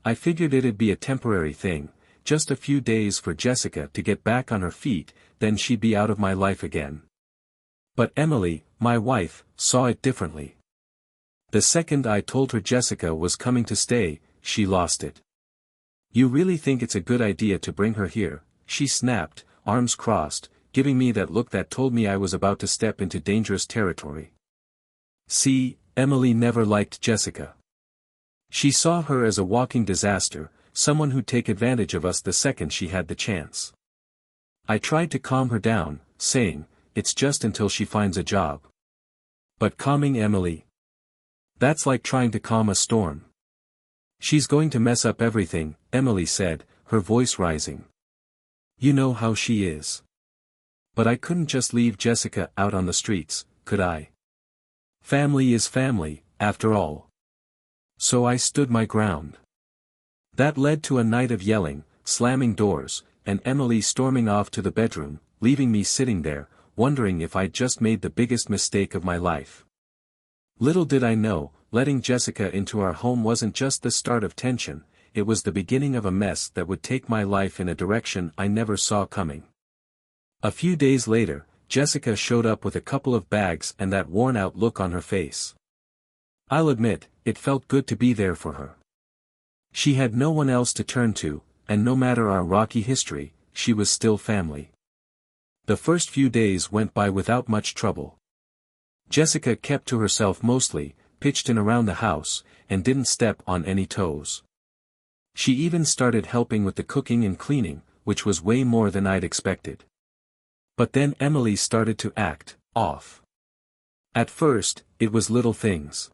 I figured it'd be a temporary thing, just a few days for Jessica to get back on her feet, then she'd be out of my life again. But Emily, my wife, saw it differently. The second I told her Jessica was coming to stay, she lost it. "You really think it's a good idea to bring her here?" she snapped, arms crossed, giving me that look that told me I was about to step into dangerous territory. See, Emily never liked Jessica. She saw her as a walking disaster, someone who'd take advantage of us the second she had the chance. I tried to calm her down, saying, "It's just until she finds a job." But calming Emily? That's like trying to calm a storm. "She's going to mess up everything," Emily said, her voice rising. "You know how she is." But I couldn't just leave Jessica out on the streets, could I? Family is family, after all. So I stood my ground. That led to a night of yelling, slamming doors, and Emily storming off to the bedroom, leaving me sitting there, wondering if I'd just made the biggest mistake of my life. Little did I know, letting Jessica into our home wasn't just the start of tension, it was the beginning of a mess that would take my life in a direction I never saw coming. A few days later, Jessica showed up with a couple of bags and that worn-out look on her face. I'll admit, it felt good to be there for her. She had no one else to turn to, and no matter our rocky history, she was still family. The first few days went by without much trouble. Jessica kept to herself mostly, pitched in around the house, and didn't step on any toes. She even started helping with the cooking and cleaning, which was way more than I'd expected. But then Emily started to act off. At first, it was little things.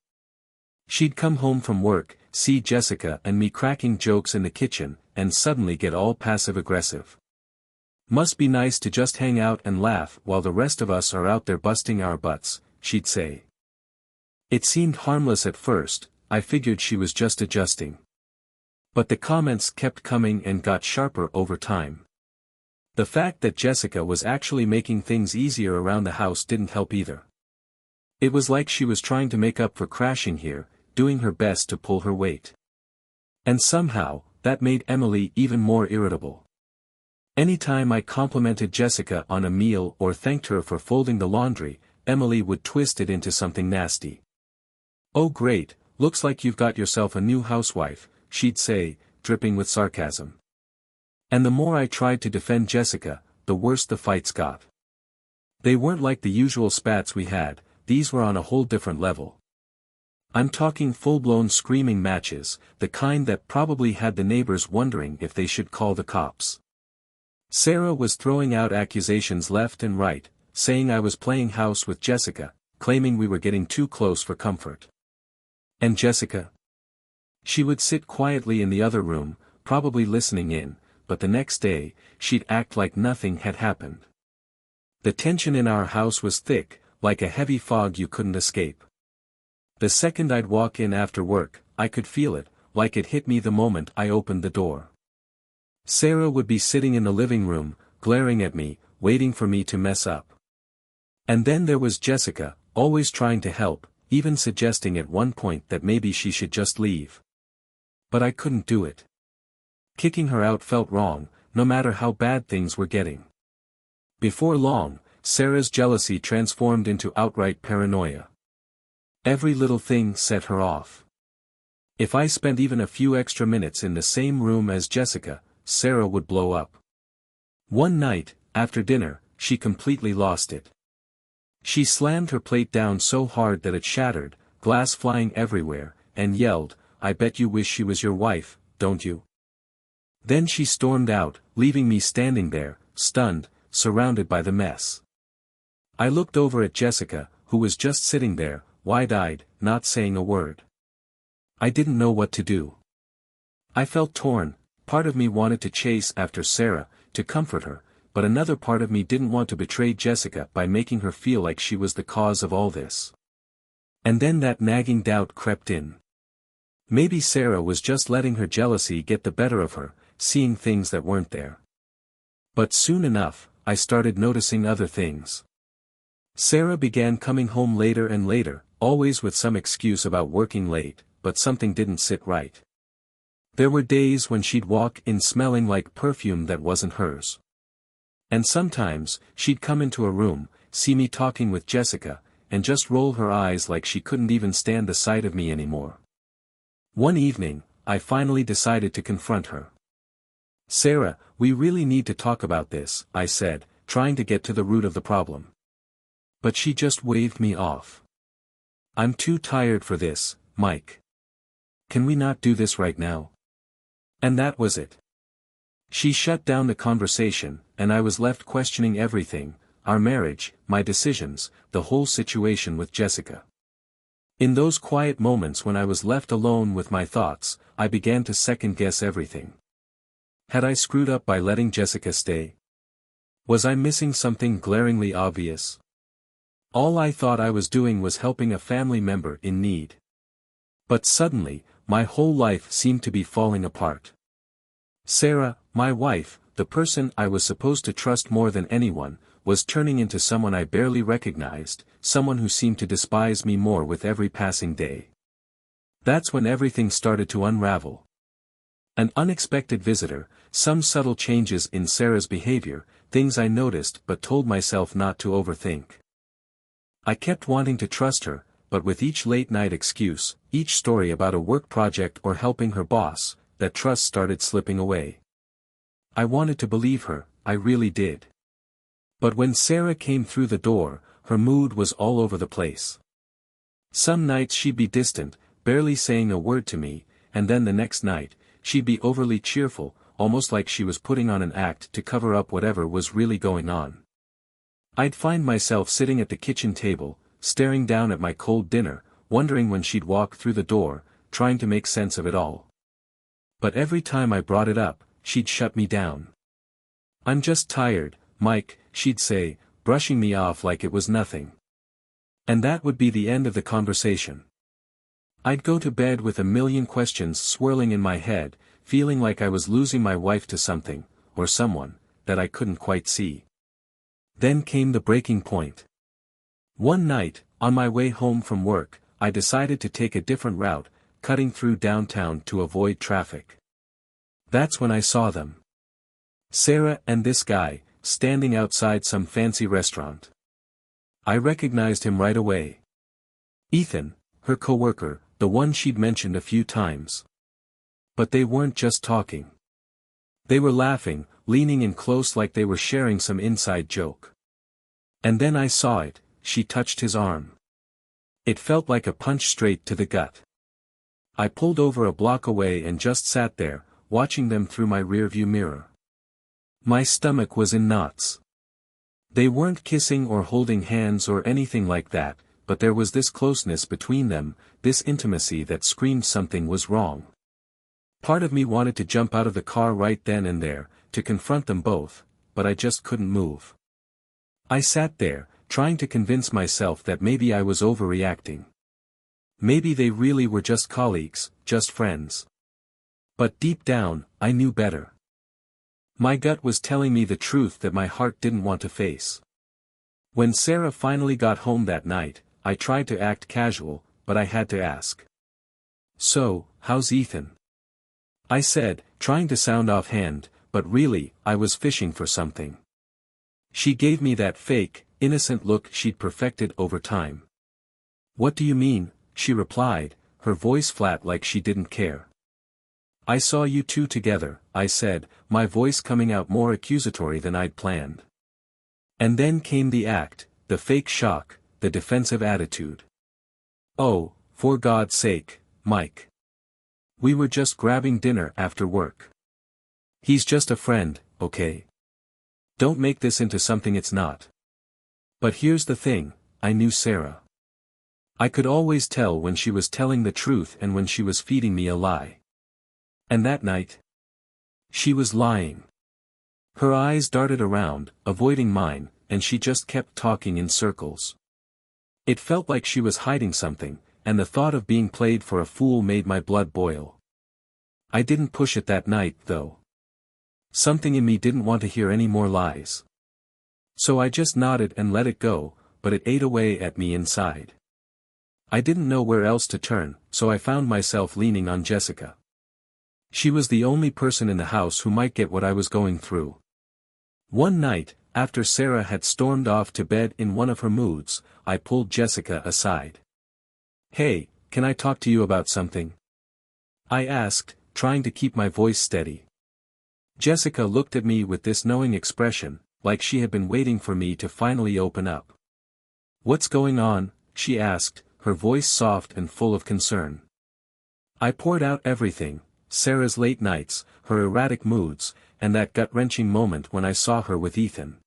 She'd come home from work, see Jessica and me cracking jokes in the kitchen, and suddenly get all passive-aggressive. "Must be nice to just hang out and laugh while the rest of us are out there busting our butts," she'd say. It seemed harmless at first, I figured she was just adjusting. But the comments kept coming and got sharper over time. The fact that Jessica was actually making things easier around the house didn't help either. It was like she was trying to make up for crashing here, doing her best to pull her weight. And somehow, that made Emily even more irritable. Anytime I complimented Jessica on a meal or thanked her for folding the laundry, Emily would twist it into something nasty. "Oh great, looks like you've got yourself a new housewife," she'd say, dripping with sarcasm. And the more I tried to defend Jessica, the worse the fights got. They weren't like the usual spats we had, these were on a whole different level. I'm talking full-blown screaming matches, the kind that probably had the neighbors wondering if they should call the cops. Sarah was throwing out accusations left and right, saying I was playing house with Jessica, claiming we were getting too close for comfort. And Jessica? She would sit quietly in the other room, probably listening in, but the next day, she'd act like nothing had happened. The tension in our house was thick, like a heavy fog you couldn't escape. The second I'd walk in after work, I could feel it, like it hit me the moment I opened the door. Sarah would be sitting in the living room, glaring at me, waiting for me to mess up. And then there was Jessica, always trying to help, even suggesting at one point that maybe she should just leave. But I couldn't do it. Kicking her out felt wrong, no matter how bad things were getting. Before long, Sarah's jealousy transformed into outright paranoia. Every little thing set her off. If I spent even a few extra minutes in the same room as Jessica, Sarah would blow up. One night, after dinner, she completely lost it. She slammed her plate down so hard that it shattered, glass flying everywhere, and yelled, "I bet you wish she was your wife, don't you?" Then she stormed out, leaving me standing there, stunned, surrounded by the mess. I looked over at Jessica, who was just sitting there, wide-eyed, not saying a word. I didn't know what to do. I felt torn, part of me wanted to chase after Sarah, to comfort her, but another part of me didn't want to betray Jessica by making her feel like she was the cause of all this. And then that nagging doubt crept in. Maybe Sarah was just letting her jealousy get the better of her, seeing things that weren't there. But soon enough, I started noticing other things. Sarah began coming home later and later, always with some excuse about working late, but something didn't sit right. There were days when she'd walk in smelling like perfume that wasn't hers. And sometimes, she'd come into a room, see me talking with Jessica, and just roll her eyes like she couldn't even stand the sight of me anymore. One evening, I finally decided to confront her. "Sarah, we really need to talk about this," I said, trying to get to the root of the problem. But she just waved me off. "I'm too tired for this, Mike. Can we not do this right now?" And that was it. She shut down the conversation, and I was left questioning everything: our marriage, my decisions, the whole situation with Jessica. In those quiet moments when I was left alone with my thoughts, I began to second-guess everything. Had I screwed up by letting Jessica stay? Was I missing something glaringly obvious? All I thought I was doing was helping a family member in need. But suddenly, my whole life seemed to be falling apart. Sarah, my wife, the person I was supposed to trust more than anyone, was turning into someone I barely recognized, someone who seemed to despise me more with every passing day. That's when everything started to unravel. An unexpected visitor, some subtle changes in Sarah's behavior, things I noticed but told myself not to overthink. I kept wanting to trust her, but with each late-night excuse, each story about a work project or helping her boss, that trust started slipping away. I wanted to believe her, I really did. But when Sarah came through the door, her mood was all over the place. Some nights she'd be distant, barely saying a word to me, and then the next night, she'd be overly cheerful, almost like she was putting on an act to cover up whatever was really going on. I'd find myself sitting at the kitchen table, staring down at my cold dinner, wondering when she'd walk through the door, trying to make sense of it all. But every time I brought it up, she'd shut me down. "I'm just tired, Mike," she'd say, brushing me off like it was nothing. And that would be the end of the conversation. I'd go to bed with a million questions swirling in my head, feeling like I was losing my wife to something, or someone, that I couldn't quite see. Then came the breaking point. One night, on my way home from work, I decided to take a different route, cutting through downtown to avoid traffic. That's when I saw them. Sarah and this guy, standing outside some fancy restaurant. I recognized him right away. Ethan, her coworker, the one she'd mentioned a few times. But they weren't just talking. They were laughing, leaning in close like they were sharing some inside joke. And then I saw it, she touched his arm. It felt like a punch straight to the gut. I pulled over a block away and just sat there, watching them through my rearview mirror. My stomach was in knots. They weren't kissing or holding hands or anything like that, but there was this closeness between them, this intimacy that screamed something was wrong. Part of me wanted to jump out of the car right then and there, to confront them both, but I just couldn't move. I sat there, trying to convince myself that maybe I was overreacting. Maybe they really were just colleagues, just friends. But deep down, I knew better. My gut was telling me the truth that my heart didn't want to face. When Sarah finally got home that night, I tried to act casual, but I had to ask. "So, how's Ethan?" I said, trying to sound offhand, but really, I was fishing for something. She gave me that fake, innocent look she'd perfected over time. "What do you mean?" she replied, her voice flat like she didn't care. "I saw you two together," I said, my voice coming out more accusatory than I'd planned. And then came the act, the fake shock, the defensive attitude. "Oh, for God's sake, Mike. We were just grabbing dinner after work. He's just a friend, okay? Don't make this into something it's not." But here's the thing, I knew Sarah. I could always tell when she was telling the truth and when she was feeding me a lie. And that night, she was lying. Her eyes darted around, avoiding mine, and she just kept talking in circles. It felt like she was hiding something, and the thought of being played for a fool made my blood boil. I didn't push it that night, though. Something in me didn't want to hear any more lies. So I just nodded and let it go, but it ate away at me inside. I didn't know where else to turn, so I found myself leaning on Jessica. She was the only person in the house who might get what I was going through. One night, after Sarah had stormed off to bed in one of her moods, I pulled Jessica aside. "Hey, can I talk to you about something?" I asked, trying to keep my voice steady. Jessica looked at me with this knowing expression, like she had been waiting for me to finally open up. "What's going on?" she asked, her voice soft and full of concern. I poured out everything, Sarah's late nights, her erratic moods, and that gut-wrenching moment when I saw her with Ethan.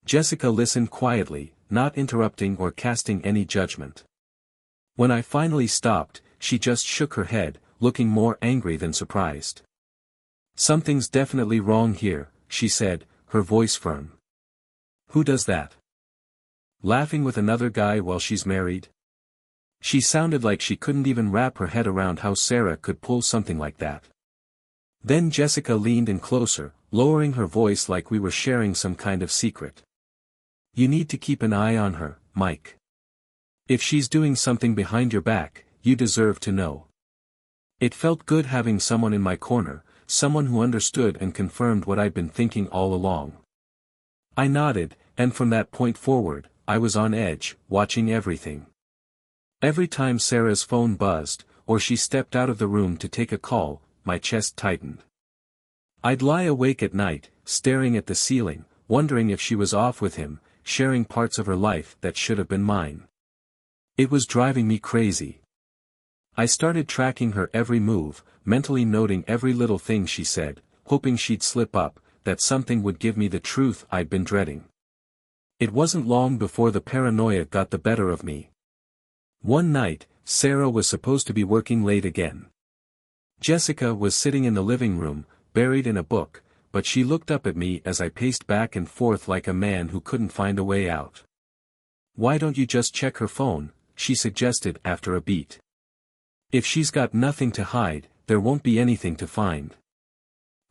Jessica listened quietly, not interrupting or casting any judgment. When I finally stopped, she just shook her head, looking more angry than surprised. "Something's definitely wrong here," she said, her voice firm. "Who does that? Laughing with another guy while she's married?" She sounded like she couldn't even wrap her head around how Sarah could pull something like that. Then Jessica leaned in closer, lowering her voice like we were sharing some kind of secret. "You need to keep an eye on her, Mike. If she's doing something behind your back, you deserve to know." It felt good having someone in my corner, someone who understood and confirmed what I'd been thinking all along. I nodded, and from that point forward, I was on edge, watching everything. Every time Sarah's phone buzzed, or she stepped out of the room to take a call, my chest tightened. I'd lie awake at night, staring at the ceiling, wondering if she was off with him, sharing parts of her life that should have been mine. It was driving me crazy. I started tracking her every move, mentally noting every little thing she said, hoping she'd slip up, that something would give me the truth I'd been dreading. It wasn't long before the paranoia got the better of me. One night, Sarah was supposed to be working late again. Jessica was sitting in the living room, buried in a book, but she looked up at me as I paced back and forth like a man who couldn't find a way out. "Why don't you just check her phone?" she suggested after a beat. "If she's got nothing to hide, there won't be anything to find."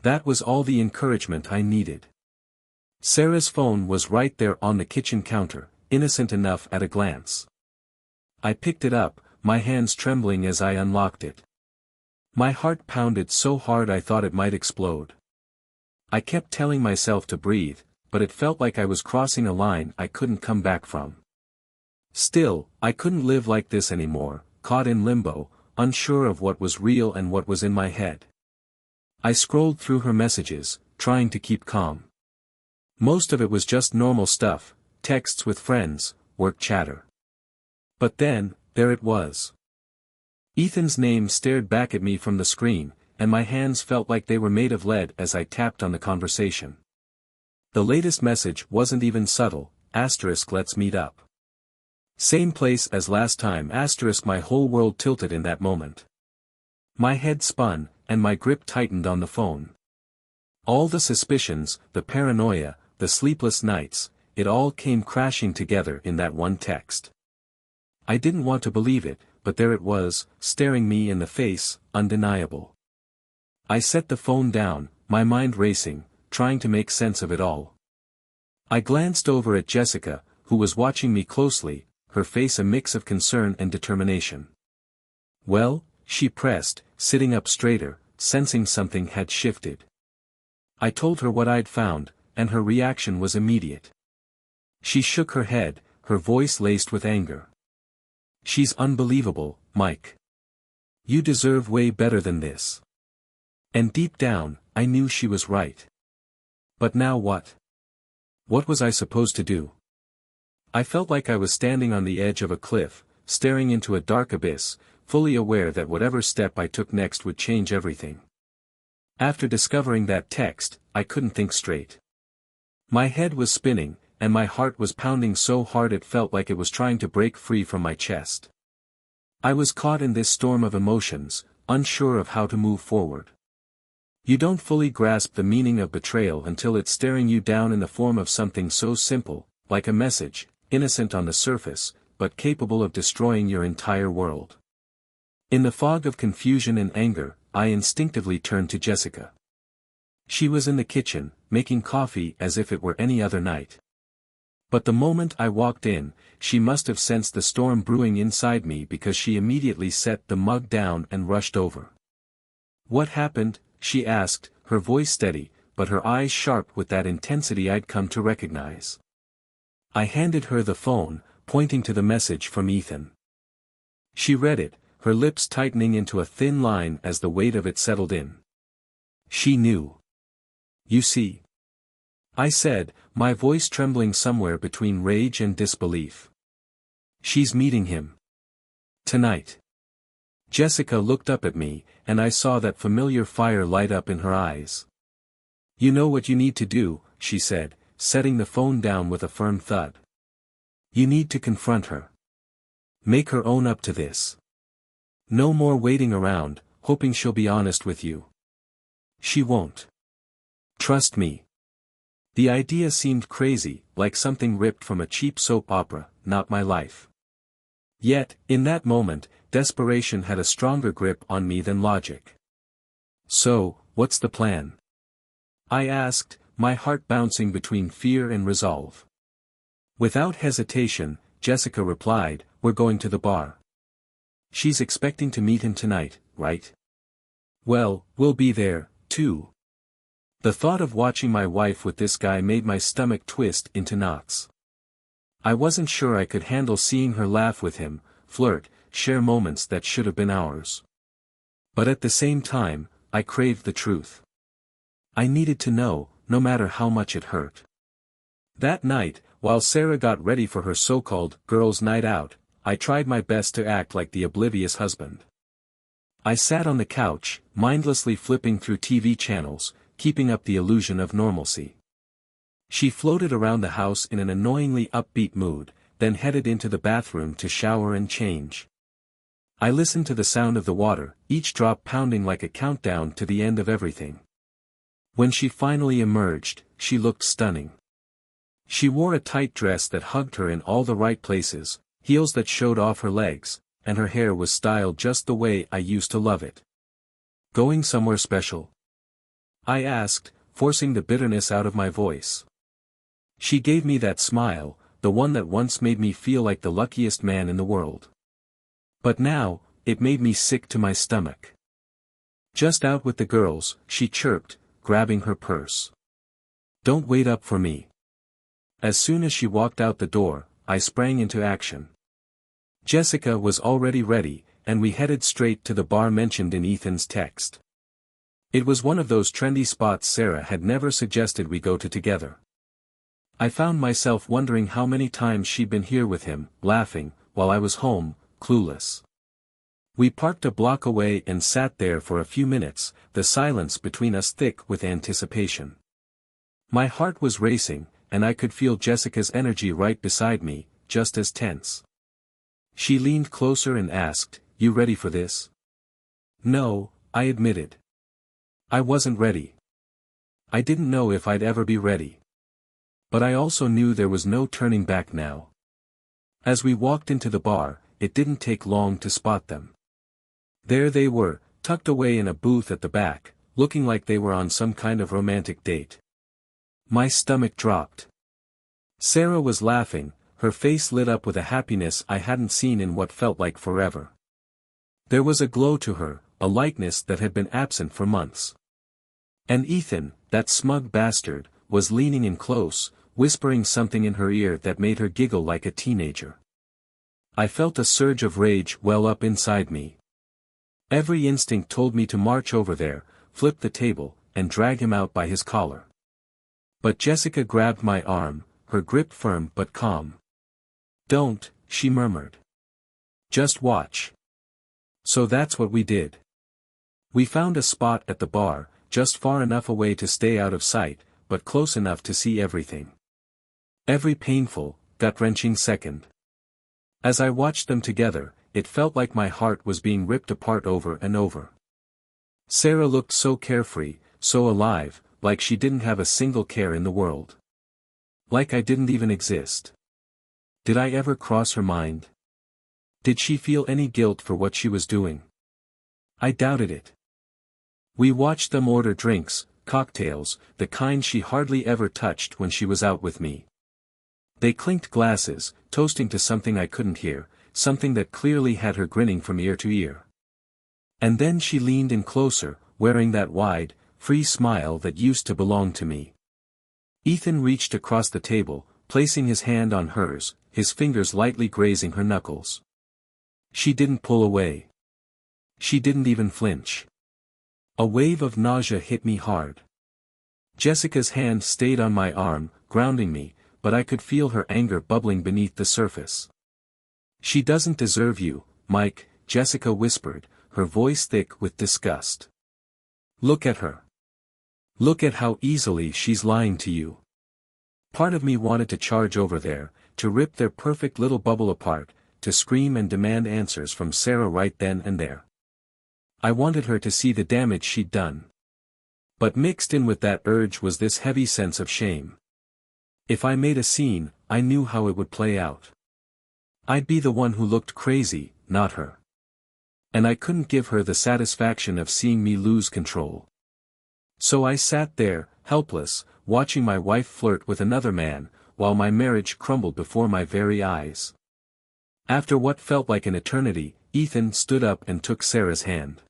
That was all the encouragement I needed. Sarah's phone was right there on the kitchen counter, innocent enough at a glance. I picked it up, my hands trembling as I unlocked it. My heart pounded so hard I thought it might explode. I kept telling myself to breathe, but it felt like I was crossing a line I couldn't come back from. Still, I couldn't live like this anymore, caught in limbo, unsure of what was real and what was in my head. I scrolled through her messages, trying to keep calm. Most of it was just normal stuff, texts with friends, work chatter. But then, there it was. Ethan's name stared back at me from the screen, and my hands felt like they were made of lead as I tapped on the conversation. The latest message wasn't even subtle, asterisk let's meet up. Same place as last time asterisk my whole world tilted in that moment. My head spun, and my grip tightened on the phone. All the suspicions, the paranoia, the sleepless nights, it all came crashing together in that one text. I didn't want to believe it, but there it was, staring me in the face, undeniable. I set the phone down, my mind racing, trying to make sense of it all. I glanced over at Jessica, who was watching me closely, her face a mix of concern and determination. "Well?" she pressed, sitting up straighter, sensing something had shifted. I told her what I'd found, and her reaction was immediate. She shook her head, her voice laced with anger. "She's unbelievable, Mike. You deserve way better than this." And deep down, I knew she was right. But now what? What was I supposed to do? I felt like I was standing on the edge of a cliff, staring into a dark abyss, fully aware that whatever step I took next would change everything. After discovering that text, I couldn't think straight. My head was spinning, and my heart was pounding so hard it felt like it was trying to break free from my chest. I was caught in this storm of emotions, unsure of how to move forward. You don't fully grasp the meaning of betrayal until it's staring you down in the form of something so simple, like a message, innocent on the surface, but capable of destroying your entire world. In the fog of confusion and anger, I instinctively turned to Jessica. She was in the kitchen, making coffee as if it were any other night. But the moment I walked in, she must have sensed the storm brewing inside me because she immediately set the mug down and rushed over. "What happened?" she asked, her voice steady, but her eyes sharp with that intensity I'd come to recognize. I handed her the phone, pointing to the message from Ethan. She read it, her lips tightening into a thin line as the weight of it settled in. She knew. "You see," I said, my voice trembling somewhere between rage and disbelief. "She's meeting him. Tonight." Jessica looked up at me, and I saw that familiar fire light up in her eyes. "You know what you need to do," she said, setting the phone down with a firm thud. "You need to confront her. Make her own up to this. No more waiting around, hoping she'll be honest with you. She won't. Trust me." The idea seemed crazy, like something ripped from a cheap soap opera, not my life. Yet, in that moment, desperation had a stronger grip on me than logic. "So, what's the plan?" I asked, my heart bouncing between fear and resolve. Without hesitation, Jessica replied, "We're going to the bar." "She's expecting to meet him tonight, right?" "Well, we'll be there, too." The thought of watching my wife with this guy made my stomach twist into knots. I wasn't sure I could handle seeing her laugh with him, flirt, share moments that should have been ours. But at the same time, I craved the truth. I needed to know, no matter how much it hurt. That night, while Sarah got ready for her so-called girls' night out, I tried my best to act like the oblivious husband. I sat on the couch, mindlessly flipping through TV channels, keeping up the illusion of normalcy. She floated around the house in an annoyingly upbeat mood, then headed into the bathroom to shower and change. I listened to the sound of the water, each drop pounding like a countdown to the end of everything. When she finally emerged, she looked stunning. She wore a tight dress that hugged her in all the right places, heels that showed off her legs, and her hair was styled just the way I used to love it. "Going somewhere special?" I asked, forcing the bitterness out of my voice. She gave me that smile, the one that once made me feel like the luckiest man in the world. But now, it made me sick to my stomach. "Just out with the girls," she chirped, grabbing her purse. "Don't wait up for me." As soon as she walked out the door, I sprang into action. Jessica was already ready, and we headed straight to the bar mentioned in Ethan's text. It was one of those trendy spots Sarah had never suggested we go to together. I found myself wondering how many times she'd been here with him, laughing, while I was home, clueless. We parked a block away and sat there for a few minutes, the silence between us thick with anticipation. My heart was racing, and I could feel Jessica's energy right beside me, just as tense. She leaned closer and asked, "You ready for this?" "No," I admitted. I wasn't ready. I didn't know if I'd ever be ready. But I also knew there was no turning back now. As we walked into the bar, it didn't take long to spot them. There they were, tucked away in a booth at the back, looking like they were on some kind of romantic date. My stomach dropped. Sarah was laughing, her face lit up with a happiness I hadn't seen in what felt like forever. There was a glow to her, a lightness that had been absent for months. And Ethan, that smug bastard, was leaning in close, whispering something in her ear that made her giggle like a teenager. I felt a surge of rage well up inside me. Every instinct told me to march over there, flip the table, and drag him out by his collar. But Jessica grabbed my arm, her grip firm but calm. "Don't," she murmured. "Just watch." So that's what we did. We found a spot at the bar, just far enough away to stay out of sight, but close enough to see everything. Every painful, gut-wrenching second. As I watched them together, it felt like my heart was being ripped apart over and over. Sarah looked so carefree, so alive, like she didn't have a single care in the world. Like I didn't even exist. Did I ever cross her mind? Did she feel any guilt for what she was doing? I doubted it. We watched them order drinks, cocktails, the kind she hardly ever touched when she was out with me. They clinked glasses, toasting to something I couldn't hear, something that clearly had her grinning from ear to ear. And then she leaned in closer, wearing that wide, free smile that used to belong to me. Ethan reached across the table, placing his hand on hers, his fingers lightly grazing her knuckles. She didn't pull away. She didn't even flinch. A wave of nausea hit me hard. Jessica's hand stayed on my arm, grounding me, but I could feel her anger bubbling beneath the surface. "She doesn't deserve you, Mike," Jessica whispered, her voice thick with disgust. "Look at her. Look at how easily she's lying to you." Part of me wanted to charge over there, to rip their perfect little bubble apart, to scream and demand answers from Sarah right then and there. I wanted her to see the damage she'd done. But mixed in with that urge was this heavy sense of shame. If I made a scene, I knew how it would play out. I'd be the one who looked crazy, not her. And I couldn't give her the satisfaction of seeing me lose control. So I sat there, helpless, watching my wife flirt with another man, while my marriage crumbled before my very eyes. After what felt like an eternity, Ethan stood up and took Sarah's hand.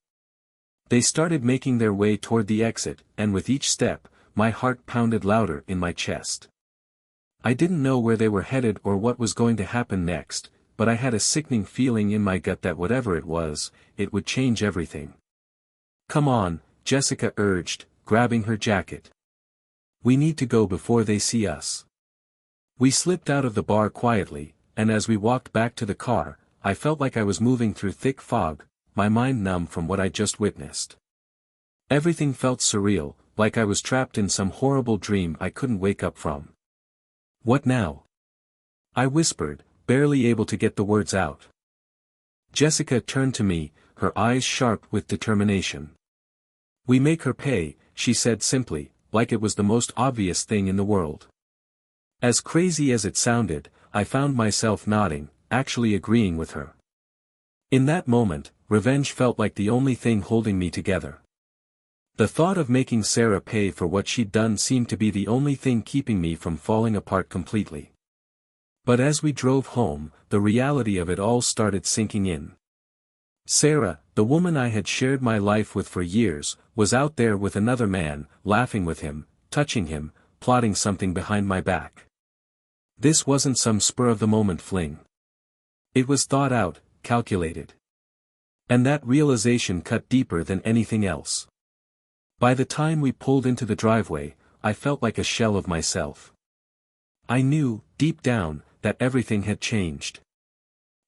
They started making their way toward the exit, and with each step, my heart pounded louder in my chest. I didn't know where they were headed or what was going to happen next, but I had a sickening feeling in my gut that whatever it was, it would change everything. "Come on," Jessica urged, grabbing her jacket. "We need to go before they see us." We slipped out of the bar quietly, and as we walked back to the car, I felt like I was moving through thick fog, my mind numb from what I just witnessed. Everything felt surreal, like I was trapped in some horrible dream I couldn't wake up from. "What now?" I whispered, barely able to get the words out. Jessica turned to me, her eyes sharp with determination. "We make her pay," she said simply, like it was the most obvious thing in the world. As crazy as it sounded, I found myself nodding, actually agreeing with her. In that moment, revenge felt like the only thing holding me together. The thought of making Sarah pay for what she'd done seemed to be the only thing keeping me from falling apart completely. But as we drove home, the reality of it all started sinking in. Sarah, the woman I had shared my life with for years, was out there with another man, laughing with him, touching him, plotting something behind my back. This wasn't some spur-of-the-moment fling. It was thought out, calculated. And that realization cut deeper than anything else. By the time we pulled into the driveway, I felt like a shell of myself. I knew, deep down, that everything had changed.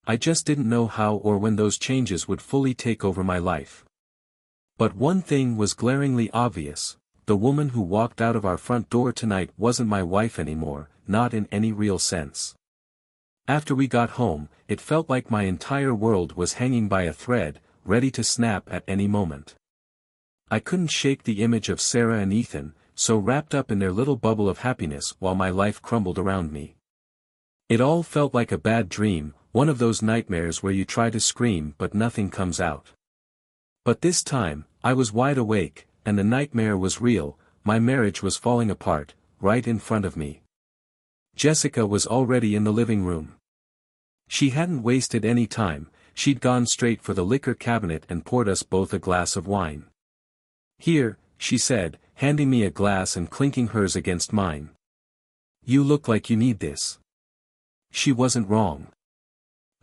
I just didn't know how or when those changes would fully take over my life. But one thing was glaringly obvious: the woman who walked out of our front door tonight wasn't my wife anymore, not in any real sense. After we got home, it felt like my entire world was hanging by a thread, ready to snap at any moment. I couldn't shake the image of Sarah and Ethan, so wrapped up in their little bubble of happiness while my life crumbled around me. It all felt like a bad dream, one of those nightmares where you try to scream but nothing comes out. But this time, I was wide awake, and the nightmare was real. My marriage was falling apart, right in front of me. Jessica was already in the living room. She hadn't wasted any time, she'd gone straight for the liquor cabinet and poured us both a glass of wine. "Here," she said, handing me a glass and clinking hers against mine. "You look like you need this." She wasn't wrong.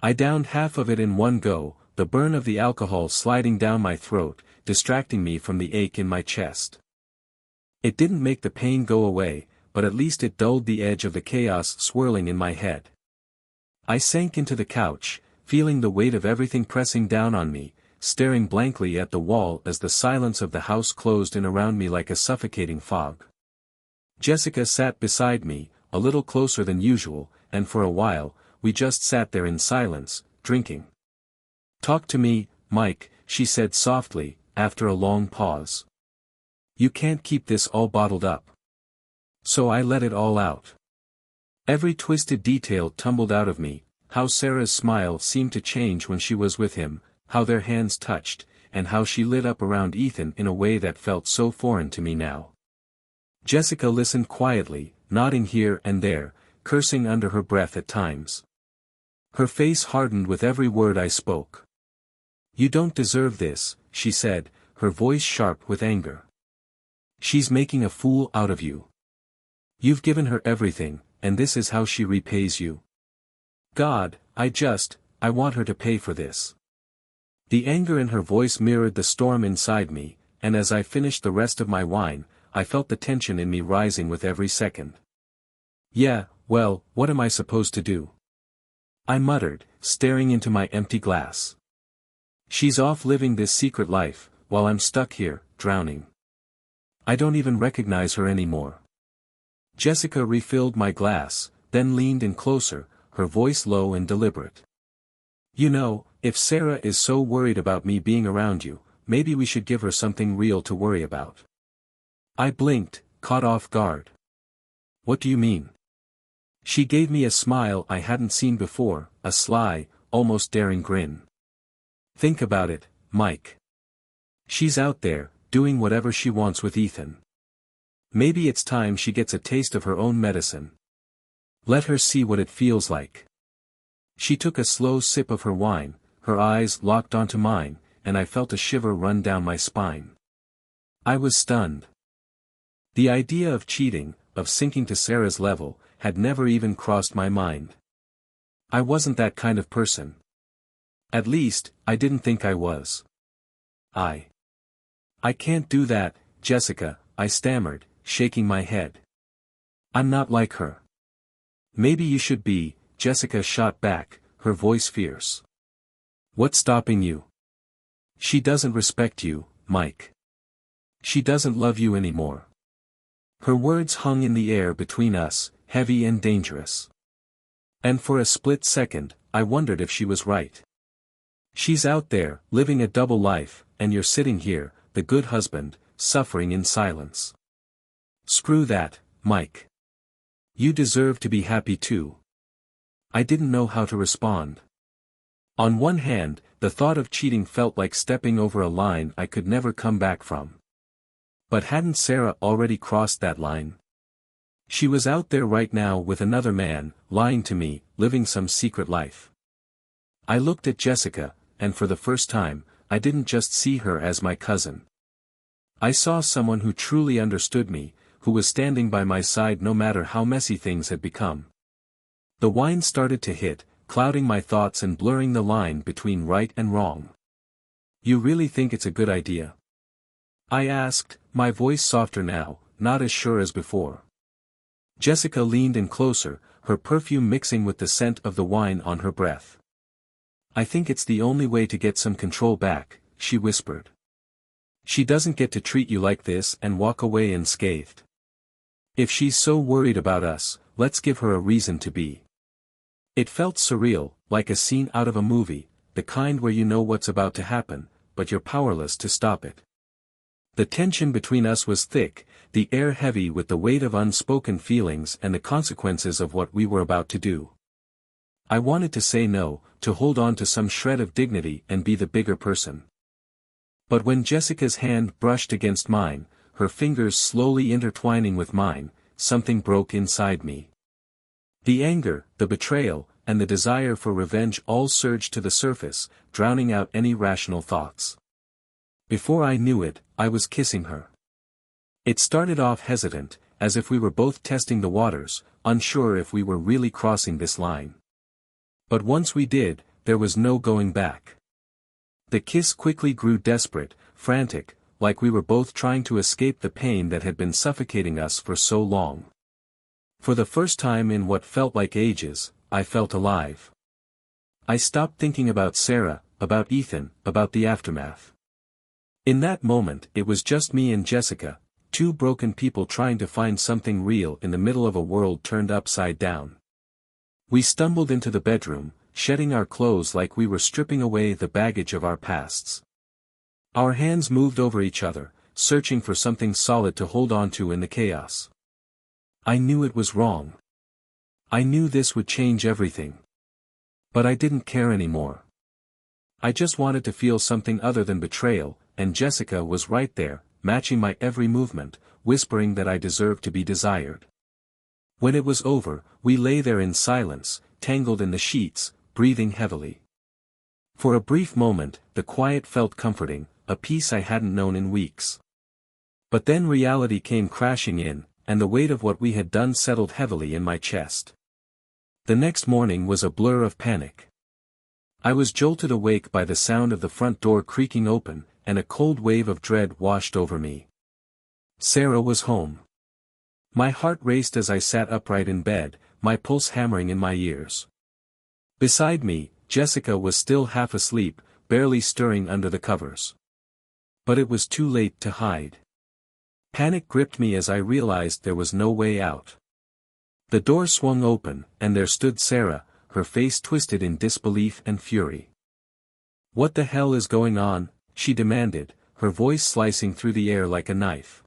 I downed half of it in one go, the burn of the alcohol sliding down my throat, distracting me from the ache in my chest. It didn't make the pain go away, but at least it dulled the edge of the chaos swirling in my head. I sank into the couch, feeling the weight of everything pressing down on me, staring blankly at the wall as the silence of the house closed in around me like a suffocating fog. Jessica sat beside me, a little closer than usual, and for a while, we just sat there in silence, drinking. "Talk to me, Mike," she said softly, after a long pause. "You can't keep this all bottled up." So I let it all out. Every twisted detail tumbled out of me: how Sarah's smile seemed to change when she was with him, how their hands touched, and how she lit up around Ethan in a way that felt so foreign to me now. Jessica listened quietly, nodding here and there, cursing under her breath at times. Her face hardened with every word I spoke. "You don't deserve this," she said, her voice sharp with anger. She's making a fool out of you. You've given her everything, and this is how she repays you. God, I want her to pay for this. The anger in her voice mirrored the storm inside me, and as I finished the rest of my wine, I felt the tension in me rising with every second. Yeah, well, what am I supposed to do? I muttered, staring into my empty glass. She's off living this secret life, while I'm stuck here, drowning. I don't even recognize her anymore. Jessica refilled my glass, then leaned in closer, her voice low and deliberate. You know, if Sarah is so worried about me being around you, maybe we should give her something real to worry about. I blinked, caught off guard. What do you mean? She gave me a smile I hadn't seen before, a sly, almost daring grin. Think about it, Mike. She's out there, doing whatever she wants with Ethan. Maybe it's time she gets a taste of her own medicine. Let her see what it feels like. She took a slow sip of her wine, her eyes locked onto mine, and I felt a shiver run down my spine. I was stunned. The idea of cheating, of sinking to Sarah's level, had never even crossed my mind. I wasn't that kind of person. At least, I didn't think I was. I can't do that, Jessica, I stammered, shaking my head. I'm not like her. Maybe you should be, Jessica shot back, her voice fierce. What's stopping you? She doesn't respect you, Mike. She doesn't love you anymore. Her words hung in the air between us, heavy and dangerous. And for a split second, I wondered if she was right. She's out there, living a double life, and you're sitting here, the good husband, suffering in silence. Screw that, Mike. You deserve to be happy too. I didn't know how to respond. On one hand, the thought of cheating felt like stepping over a line I could never come back from. But hadn't Sarah already crossed that line? She was out there right now with another man, lying to me, living some secret life. I looked at Jessica, and for the first time, I didn't just see her as my cousin. I saw someone who truly understood me, who was standing by my side no matter how messy things had become. The wine started to hit, clouding my thoughts and blurring the line between right and wrong. You really think it's a good idea? I asked, my voice softer now, not as sure as before. Jessica leaned in closer, her perfume mixing with the scent of the wine on her breath. I think it's the only way to get some control back, she whispered. She doesn't get to treat you like this and walk away unscathed. If she's so worried about us, let's give her a reason to be. It felt surreal, like a scene out of a movie, the kind where you know what's about to happen, but you're powerless to stop it. The tension between us was thick, the air heavy with the weight of unspoken feelings and the consequences of what we were about to do. I wanted to say no, to hold on to some shred of dignity and be the bigger person. But when Jessica's hand brushed against mine, her fingers slowly intertwining with mine, something broke inside me. The anger, the betrayal, and the desire for revenge all surged to the surface, drowning out any rational thoughts. Before I knew it, I was kissing her. It started off hesitant, as if we were both testing the waters, unsure if we were really crossing this line. But once we did, there was no going back. The kiss quickly grew desperate, frantic, like we were both trying to escape the pain that had been suffocating us for so long. For the first time in what felt like ages, I felt alive. I stopped thinking about Sarah, about Ethan, about the aftermath. In that moment it was just me and Jessica, two broken people trying to find something real in the middle of a world turned upside down. We stumbled into the bedroom, shedding our clothes like we were stripping away the baggage of our pasts. Our hands moved over each other, searching for something solid to hold on to in the chaos. I knew it was wrong. I knew this would change everything. But I didn't care anymore. I just wanted to feel something other than betrayal, and Jessica was right there, matching my every movement, whispering that I deserved to be desired. When it was over, we lay there in silence, tangled in the sheets, breathing heavily. For a brief moment, the quiet felt comforting, a peace I hadn't known in weeks. But then reality came crashing in, and the weight of what we had done settled heavily in my chest. The next morning was a blur of panic. I was jolted awake by the sound of the front door creaking open, and a cold wave of dread washed over me. Sarah was home. My heart raced as I sat upright in bed, my pulse hammering in my ears. Beside me, Jessica was still half asleep, barely stirring under the covers. But it was too late to hide. Panic gripped me as I realized there was no way out. The door swung open, and there stood Sarah, her face twisted in disbelief and fury. "What the hell is going on?" she demanded, her voice slicing through the air like a knife.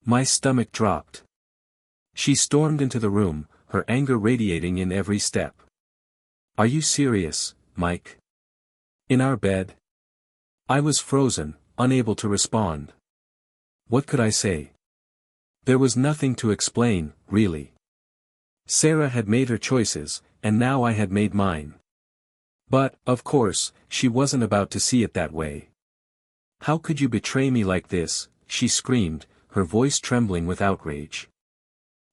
My stomach dropped. She stormed into the room, her anger radiating in every step. "Are you serious, Mike? In our bed?" I was frozen, unable to respond. What could I say? There was nothing to explain, really. Sarah had made her choices, and now I had made mine. But, of course, she wasn't about to see it that way. "How could you betray me like this?" she screamed, her voice trembling with outrage.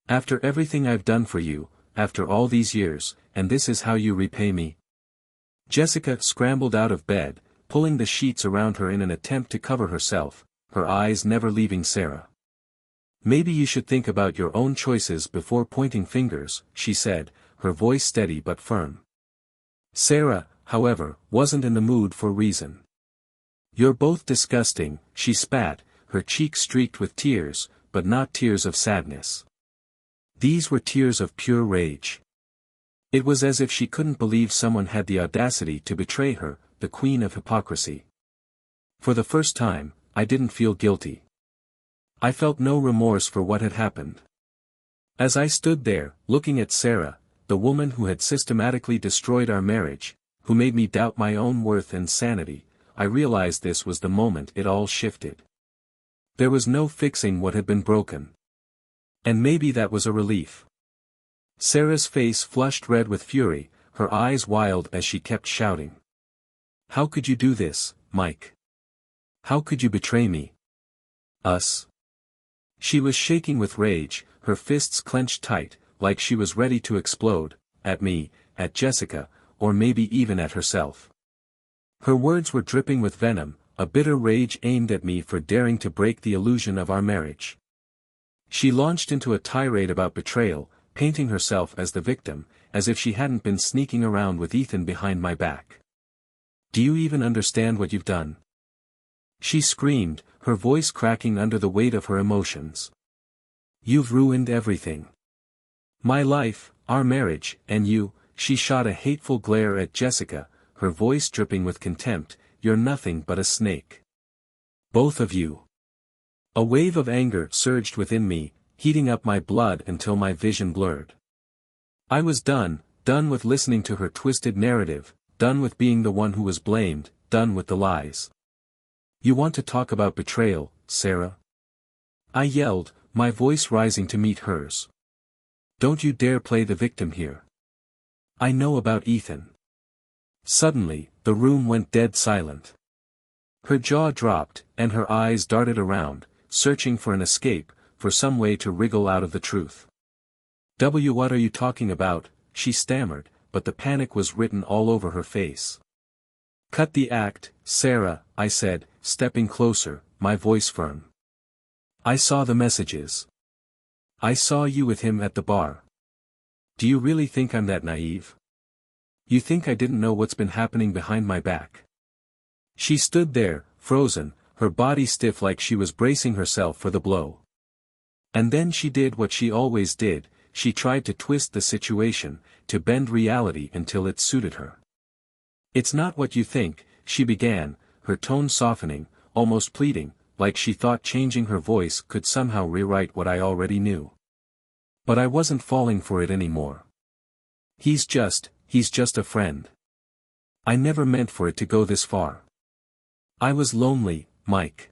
"After everything I've done for you, after all these years, and this is how you repay me?" Jessica scrambled out of bed, pulling the sheets around her in an attempt to cover herself, her eyes never leaving Sarah. "Maybe you should think about your own choices before pointing fingers," she said, her voice steady but firm. Sarah, however, wasn't in the mood for reason. "You're both disgusting," she spat, her cheeks streaked with tears, but not tears of sadness. These were tears of pure rage. It was as if she couldn't believe someone had the audacity to betray her, the queen of hypocrisy. For the first time, I didn't feel guilty. I felt no remorse for what had happened. As I stood there, looking at Sarah, the woman who had systematically destroyed our marriage, who made me doubt my own worth and sanity, I realized this was the moment it all shifted. There was no fixing what had been broken. And maybe that was a relief. Sarah's face flushed red with fury, her eyes wild as she kept shouting. "How could you do this, Mike? How could you betray me? Us?" She was shaking with rage, her fists clenched tight, like she was ready to explode, at me, at Jessica, or maybe even at herself. Her words were dripping with venom, a bitter rage aimed at me for daring to break the illusion of our marriage. She launched into a tirade about betrayal, painting herself as the victim, as if she hadn't been sneaking around with Ethan behind my back. "Do you even understand what you've done?" she screamed, her voice cracking under the weight of her emotions. "You've ruined everything. My life, our marriage, and you." She shot a hateful glare at Jessica, her voice dripping with contempt. "You're nothing but a snake. Both of you." A wave of anger surged within me, heating up my blood until my vision blurred. I was done with listening to her twisted narrative, done with being the one who was blamed, done with the lies. "You want to talk about betrayal, Sarah?" I yelled, my voice rising to meet hers. "Don't you dare play the victim here. I know about Ethan." Suddenly, the room went dead silent. Her jaw dropped, and her eyes darted around, searching for an escape, for some way to wriggle out of the truth. What are you talking about?" she stammered, but the panic was written all over her face. "Cut the act, Sarah," I said, stepping closer, my voice firm. "I saw the messages. I saw you with him at the bar. Do you really think I'm that naive? You think I didn't know what's been happening behind my back?" She stood there, frozen, her body stiff like she was bracing herself for the blow. And then she did what she always did, she tried to twist the situation, to bend reality until it suited her. "It's not what you think," she began, her tone softening, almost pleading, like she thought changing her voice could somehow rewrite what I already knew. But I wasn't falling for it anymore. He's just a friend. I never meant for it to go this far. I was lonely, Mike.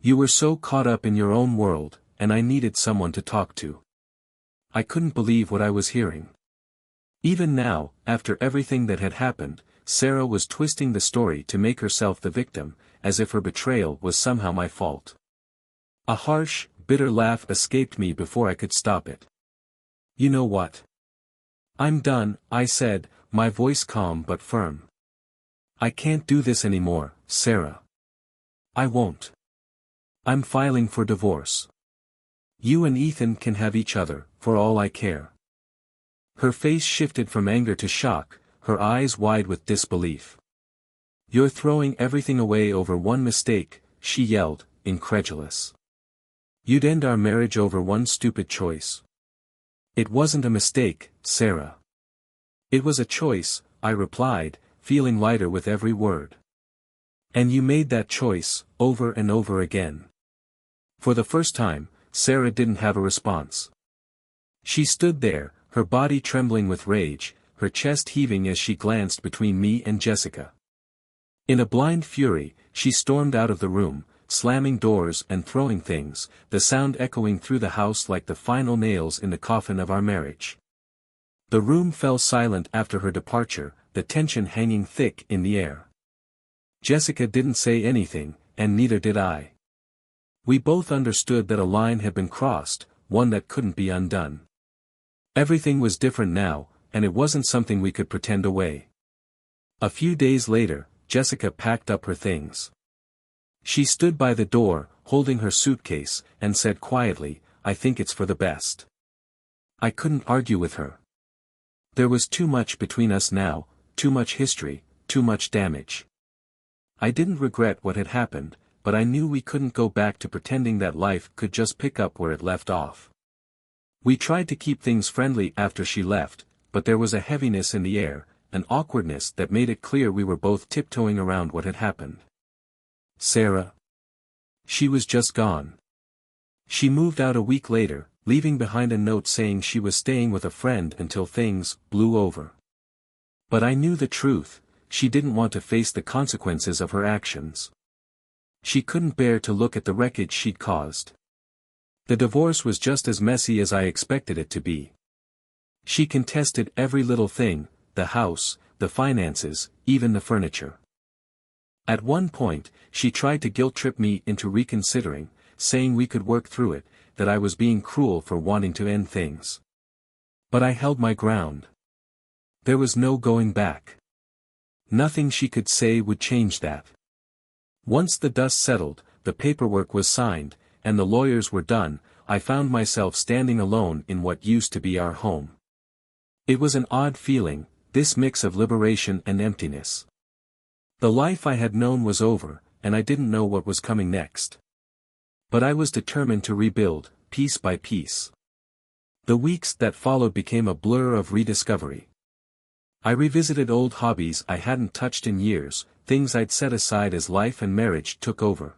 You were so caught up in your own world, and I needed someone to talk to. I couldn't believe what I was hearing. Even now, after everything that had happened, Sarah was twisting the story to make herself the victim, as if her betrayal was somehow my fault. A harsh, bitter laugh escaped me before I could stop it. "You know what? I'm done," I said, my voice calm but firm. "I can't do this anymore, Sarah. I won't. I'm filing for divorce. You and Ethan can have each other, for all I care." Her face shifted from anger to shock, her eyes wide with disbelief. "You're throwing everything away over one mistake," she yelled, incredulous. "You'd end our marriage over one stupid choice." "It wasn't a mistake, Sarah. It was a choice," I replied, feeling lighter with every word. "And you made that choice, over and over again." For the first time, Sarah didn't have a response. She stood there, her body trembling with rage, her chest heaving as she glanced between me and Jessica. In a blind fury, she stormed out of the room, slamming doors and throwing things, the sound echoing through the house like the final nails in the coffin of our marriage. The room fell silent after her departure, the tension hanging thick in the air. Jessica didn't say anything, and neither did I. We both understood that a line had been crossed, one that couldn't be undone. Everything was different now, and it wasn't something we could pretend away. A few days later, Jessica packed up her things. She stood by the door, holding her suitcase, and said quietly, "I think it's for the best." I couldn't argue with her. There was too much between us now, too much history, too much damage. I didn't regret what had happened, but I knew we couldn't go back to pretending that life could just pick up where it left off. We tried to keep things friendly after she left, but there was a heaviness in the air, an awkwardness that made it clear we were both tiptoeing around what had happened. Sarah. She was just gone. She moved out a week later, leaving behind a note saying she was staying with a friend until things blew over. But I knew the truth, she didn't want to face the consequences of her actions. She couldn't bear to look at the wreckage she'd caused. The divorce was just as messy as I expected it to be. She contested every little thing, the house, the finances, even the furniture. At one point, she tried to guilt-trip me into reconsidering, saying we could work through it, that I was being cruel for wanting to end things. But I held my ground. There was no going back. Nothing she could say would change that. Once the dust settled, the paperwork was signed, and the lawyers were done, I found myself standing alone in what used to be our home. It was an odd feeling, this mix of liberation and emptiness. The life I had known was over, and I didn't know what was coming next. But I was determined to rebuild, piece by piece. The weeks that followed became a blur of rediscovery. I revisited old hobbies I hadn't touched in years, things I'd set aside as life and marriage took over.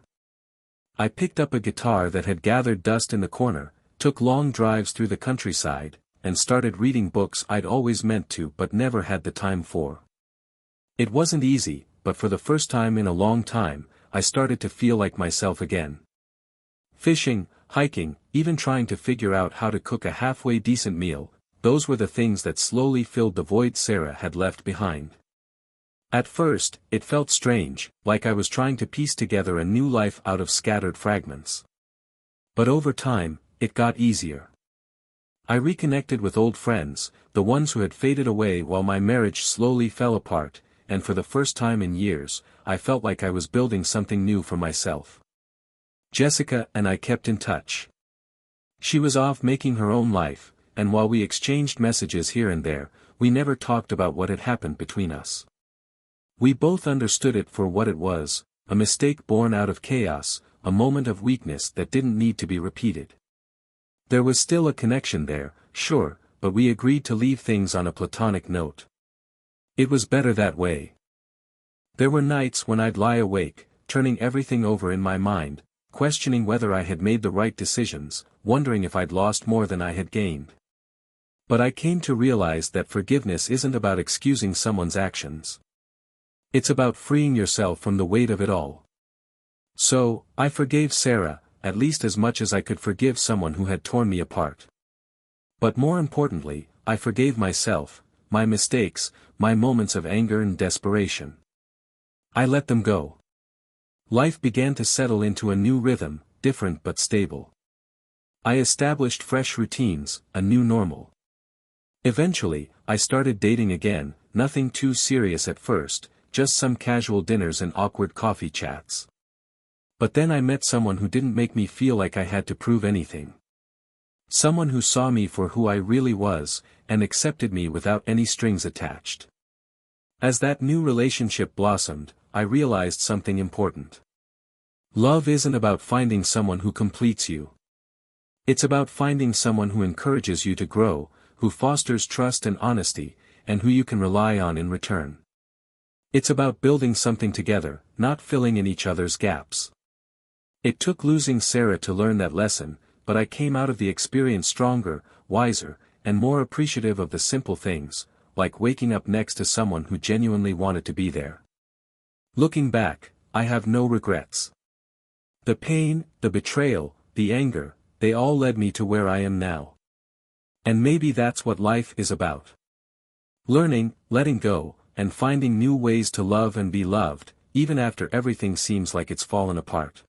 I picked up a guitar that had gathered dust in the corner, took long drives through the countryside, and started reading books I'd always meant to but never had the time for. It wasn't easy, but for the first time in a long time, I started to feel like myself again. Fishing, hiking, even trying to figure out how to cook a halfway decent meal, those were the things that slowly filled the void Sarah had left behind. At first, it felt strange, like I was trying to piece together a new life out of scattered fragments. But over time, it got easier. I reconnected with old friends, the ones who had faded away while my marriage slowly fell apart, and for the first time in years, I felt like I was building something new for myself. Jessica and I kept in touch. She was off making her own life, and while we exchanged messages here and there, we never talked about what had happened between us. We both understood it for what it was, a mistake born out of chaos, a moment of weakness that didn't need to be repeated. There was still a connection there, sure, but we agreed to leave things on a platonic note. It was better that way. There were nights when I'd lie awake, turning everything over in my mind, questioning whether I had made the right decisions, wondering if I'd lost more than I had gained. But I came to realize that forgiveness isn't about excusing someone's actions. It's about freeing yourself from the weight of it all. So, I forgave Sarah, at least as much as I could forgive someone who had torn me apart. But more importantly, I forgave myself, my mistakes, my moments of anger and desperation. I let them go. Life began to settle into a new rhythm, different but stable. I established fresh routines, a new normal. Eventually, I started dating again, nothing too serious at first, just some casual dinners and awkward coffee chats. But then I met someone who didn't make me feel like I had to prove anything. Someone who saw me for who I really was, and accepted me without any strings attached. As that new relationship blossomed, I realized something important. Love isn't about finding someone who completes you. It's about finding someone who encourages you to grow, who fosters trust and honesty, and who you can rely on in return. It's about building something together, not filling in each other's gaps. It took losing Sarah to learn that lesson, but I came out of the experience stronger, wiser, and more appreciative of the simple things, like waking up next to someone who genuinely wanted to be there. Looking back, I have no regrets. The pain, the betrayal, the anger, they all led me to where I am now. And maybe that's what life is about. Learning, letting go, and finding new ways to love and be loved, even after everything seems like it's fallen apart.